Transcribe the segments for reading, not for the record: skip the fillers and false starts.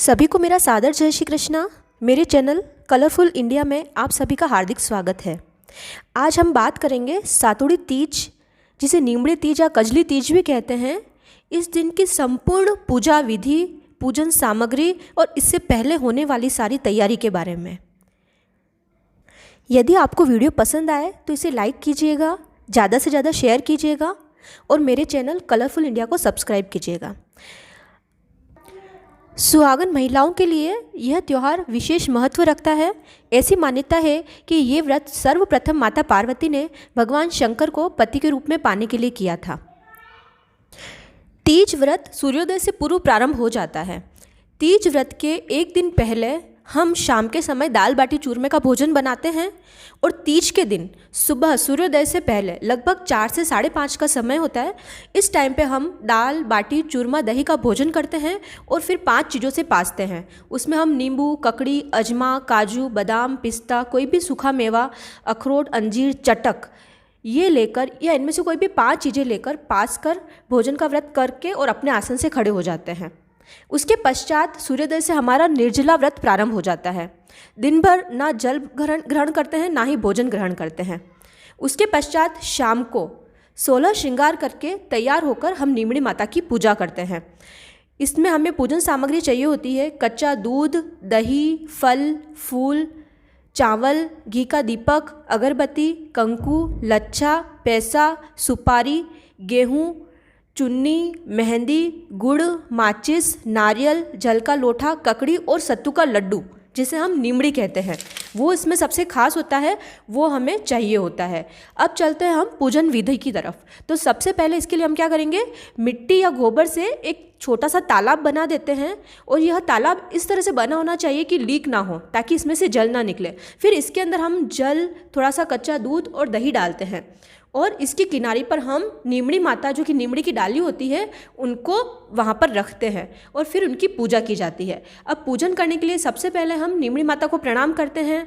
सभी को मेरा सादर जय श्री कृष्णा। मेरे चैनल कलरफुल इंडिया में आप सभी का हार्दिक स्वागत है। आज हम बात करेंगे सातुड़ी तीज, जिसे नीमड़ी तीज या कजली तीज भी कहते हैं। इस दिन की संपूर्ण पूजा विधि, पूजन सामग्री और इससे पहले होने वाली सारी तैयारी के बारे में। यदि आपको वीडियो पसंद आए तो इसे लाइक कीजिएगा, ज़्यादा से ज़्यादा शेयर कीजिएगा और मेरे चैनल कलरफुल इंडिया को सब्सक्राइब कीजिएगा। सुहागन महिलाओं के लिए यह त्यौहार विशेष महत्व रखता है। ऐसी मान्यता है कि ये व्रत सर्वप्रथम माता पार्वती ने भगवान शंकर को पति के रूप में पाने के लिए किया था। तीज व्रत सूर्योदय से पूर्व प्रारंभ हो जाता है। तीज व्रत के एक दिन पहले हम शाम के समय दाल बाटी चूरमे का भोजन बनाते हैं और तीज के दिन सुबह सूर्योदय से पहले लगभग 4 से 5:30 का समय होता है। इस टाइम पे हम दाल बाटी चूरमा दही का भोजन करते हैं और फिर 5 चीज़ों से पासते हैं। उसमें हम नींबू, ककड़ी, अजमा, काजू, बादाम, पिस्ता, कोई भी सूखा मेवा, अखरोट, अंजीर, चटक ये लेकर या इनमें से कोई भी 5 चीज़ें लेकर पास कर भोजन का व्रत करके और अपने आसन से खड़े हो जाते हैं। उसके पश्चात सूर्योदय से हमारा निर्जला व्रत प्रारंभ हो जाता है। दिन भर ना जल ग्रहण करते हैं, ना ही भोजन ग्रहण करते हैं। उसके पश्चात शाम को 16 श्रृंगार करके तैयार होकर हम नीमड़ी माता की पूजा करते हैं। इसमें हमें पूजन सामग्री चाहिए होती है कच्चा दूध, दही, फल, फूल, चावल, घी का दीपक, अगरबत्ती, कंकु, लच्छा, पैसा, सुपारी, गेहूँ, चुन्नी, मेहंदी, गुड़, माचिस, नारियल, जल का लोटा, ककड़ी और सत्तू का लड्डू, जिसे हम नीमड़ी कहते हैं, वो इसमें सबसे खास होता है, वो हमें चाहिए होता है। अब चलते हैं हम पूजन विधि की तरफ। तो सबसे पहले इसके लिए हम क्या करेंगे, मिट्टी या गोबर से एक छोटा सा तालाब बना देते हैं और यह तालाब इस तरह से बना होना चाहिए कि लीक ना हो, ताकि इसमें से जल ना निकले। फिर इसके अंदर हम जल, थोड़ा सा कच्चा दूध और दही डालते हैं और इसकी किनारी पर हम नीमड़ी माता, जो कि नीमड़ी की डाली होती है, उनको वहाँ पर रखते हैं और फिर उनकी पूजा की जाती है। अब पूजन करने के लिए सबसे पहले हम नीमड़ी माता को प्रणाम करते हैं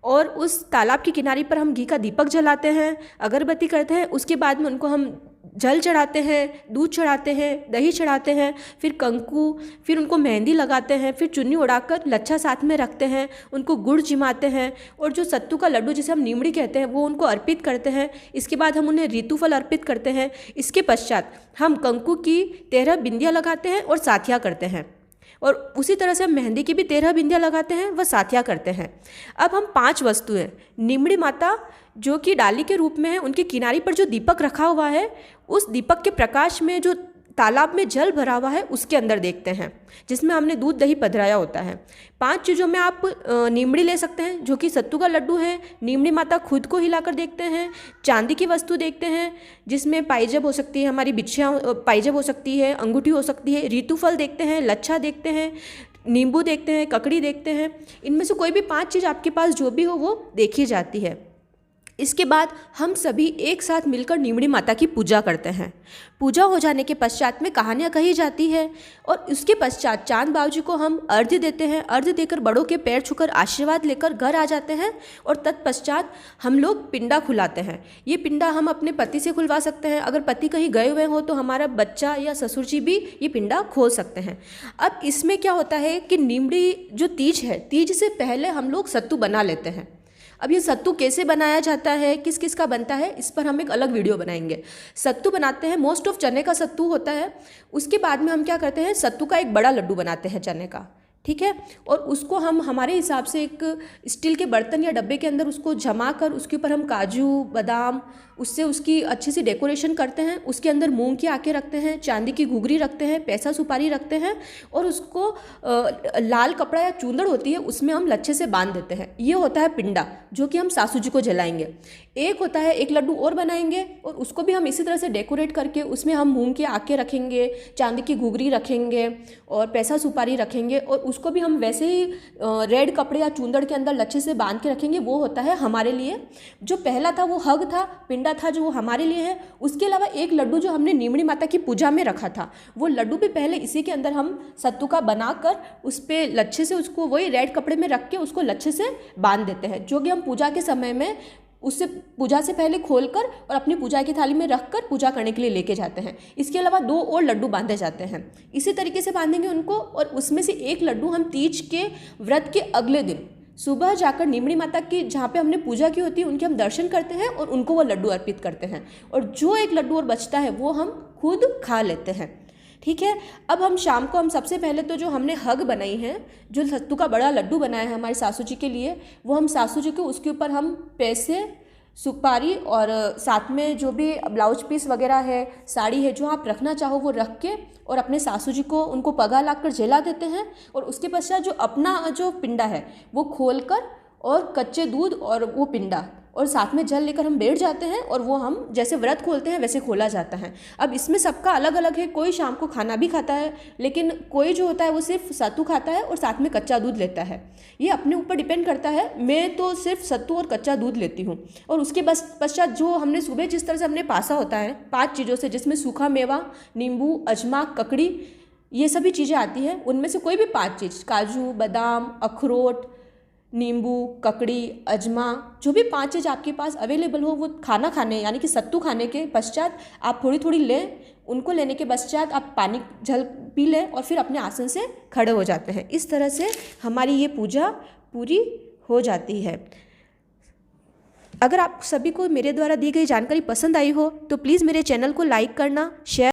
और उस तालाब की किनारी पर हम घी का दीपक जलाते हैं, अगरबत्ती करते हैं। उसके बाद में उनको हम जल चढ़ाते हैं, दूध चढ़ाते हैं, दही चढ़ाते हैं, फिर कंकु, फिर उनको मेहंदी लगाते हैं, फिर चुन्नी उड़ाकर लच्छा साथ में रखते हैं, उनको गुड़ जिमाते हैं और जो सत्तू का लड्डू जिसे हम नीमड़ी कहते हैं वो उनको अर्पित करते हैं। इसके बाद हम उन्हें ऋतुफल अर्पित करते हैं। इसके पश्चात हम कंकु की 13 बिंदियाँ लगाते हैं और साथिया करते हैं और उसी तरह से हम मेहंदी की भी 13 बिंदियाँ लगाते हैं, वह साथिया करते हैं। अब हम 5 वस्तुएं नीमड़ी माता जो कि डाली के रूप में है, उनकी किनारी पर जो दीपक रखा हुआ है, उस दीपक के प्रकाश में जो तालाब में जल भरा हुआ है उसके अंदर देखते हैं, जिसमें हमने दूध दही पधराया होता है। 5 चीज़ों में आप नीमड़ी ले सकते हैं, जो कि सत्तू का लड्डू है, नीमड़ी माता खुद को हिलाकर देखते हैं, चांदी की वस्तु देखते हैं जिसमें पाइजब हो सकती है, हमारी बिछिया पाइजब हो सकती है, अंगूठी हो सकती है, ऋतुफल देखते हैं, लच्छा देखते हैं, नींबू देखते हैं, ककड़ी देखते हैं। इनमें से कोई भी 5 चीज़ आपके पास जो भी हो वो देखी जाती है। इसके बाद हम सभी एक साथ मिलकर नीमड़ी माता की पूजा करते हैं। पूजा हो जाने के पश्चात में कहानियाँ कही जाती है और उसके पश्चात चांद बाबूजी को हम अर्घ्य देते हैं। अर्घ्य देकर बड़ों के पैर छूकर आशीर्वाद लेकर घर आ जाते हैं और तत्पश्चात हम लोग पिंडा खुलाते हैं। ये पिंडा हम अपने पति से खुलवा सकते हैं, अगर पति कहीं गए हुए हो तो हमारा बच्चा या ससुर जी भी ये पिंडा खोल सकते हैं। अब इसमें क्या होता है कि नीमड़ी जो तीज है, तीज से पहले हम लोग सत्तू बना लेते हैं। अब ये सत्तू कैसे बनाया जाता है, किस किस का बनता है, इस पर हम एक अलग वीडियो बनाएंगे। सत्तू बनाते हैं, मोस्ट ऑफ चने का सत्तू होता है। उसके बाद में हम क्या करते हैं, सत्तू का एक बड़ा लड्डू बनाते हैं चने का, ठीक है, और उसको हम हमारे हिसाब से एक स्टील के बर्तन या डब्बे के अंदर उसको जमा कर उसके ऊपर हम काजू बादाम उससे उसकी अच्छी सी डेकोरेशन करते हैं। उसके अंदर मूंग की आँखें रखते हैं, चांदी की घुघरी रखते हैं, पैसा सुपारी रखते हैं और उसको लाल कपड़ा या चूंदड़ होती है उसमें हम लच्छे से बांध देते हैं। ये होता है पिंडा, जो कि हम सासू जी को जलाएंगे। एक होता है, एक लड्डू और बनाएंगे और उसको भी हम इसी तरह से डेकोरेट करके उसमें हम मूंग की आँखें रखेंगे, चांदी की घुघरी रखेंगे और पैसा सुपारी रखेंगे और उसको भी हम वैसे ही रेड कपड़े या चूंदड़ के अंदर लच्छे से बांध के रखेंगे। वो होता है हमारे लिए। जो पहला था वो हग था, पिंडा था, जो वो हमारे लिए है। उसके अलावा एक लड्डू जो हमने नीमड़ी माता की पूजा में रखा था, वो लड्डू भी पहले इसी के अंदर हम सत्तू का बनाकर उस पर लच्छे से उसको वही रेड कपड़े में रख के उसको लच्छे से बांध देते हैं, जो कि हम पूजा के समय में उससे पूजा से पहले खोलकर और अपनी पूजा की थाली में रखकर पूजा करने के लिए लेके जाते हैं। इसके अलावा 2 और लड्डू बांधे जाते हैं। इसी तरीके से बांधेंगे उनको, और उसमें से एक लड्डू हम तीज के व्रत के अगले दिन सुबह जाकर नीमड़ी माता की जहाँ पे हमने पूजा की होती है उनके हम दर्शन करते हैं और उनको वो लड्डू अर्पित करते हैं, और जो एक लड्डू और बचता है वो हम खुद खा लेते हैं। ठीक है। अब हम शाम को हम सबसे पहले तो जो हमने हग बनाई है, जो सत्तू का बड़ा लड्डू बनाया है हमारी सासू जी के लिए, वो हम सासू जी को उसके ऊपर हम पैसे, सुपारी और साथ में जो भी ब्लाउज पीस वगैरह है, साड़ी है, जो आप रखना चाहो वो रख के और अपने सासू जी को उनको पगा लाकर जला देते हैं। और उसके पश्चात जो अपना जो पिंडा है वो खोलकर और कच्चे दूध और वो पिंडा और साथ में जल लेकर हम बैठ जाते हैं, और वो हम जैसे व्रत खोलते हैं वैसे खोला जाता है। अब इसमें सबका अलग अलग है, कोई शाम को खाना भी खाता है, लेकिन कोई जो होता है वो सिर्फ सत्तू खाता है और साथ में कच्चा दूध लेता है। ये अपने ऊपर डिपेंड करता है। मैं तो सिर्फ सत्तू और कच्चा दूध लेती हूँ। और उसके पश्चात जो हमने सुबह जिस तरह से हमने पासा होता है 5 चीज़ों से, जिसमें सूखा मेवा, नींबू, अजमा, ककड़ी, ये सभी चीज़ें आती हैं। उनमें से कोई भी 5 चीज़, काजू, बादाम, अखरोट, नींबू, ककड़ी, अजमा, जो भी 5 चीज़ आपके पास अवेलेबल हो वो खाना खाने यानी कि सत्तू खाने के पश्चात आप थोड़ी थोड़ी लें। उनको लेने के पश्चात आप पानी जल पी लें और फिर अपने आसन से खड़े हो जाते हैं। इस तरह से हमारी ये पूजा पूरी हो जाती है। अगर आप सभी को मेरे द्वारा दी गई जानकारी पसंद आई हो तो प्लीज़ मेरे चैनल को लाइक करना, शेयर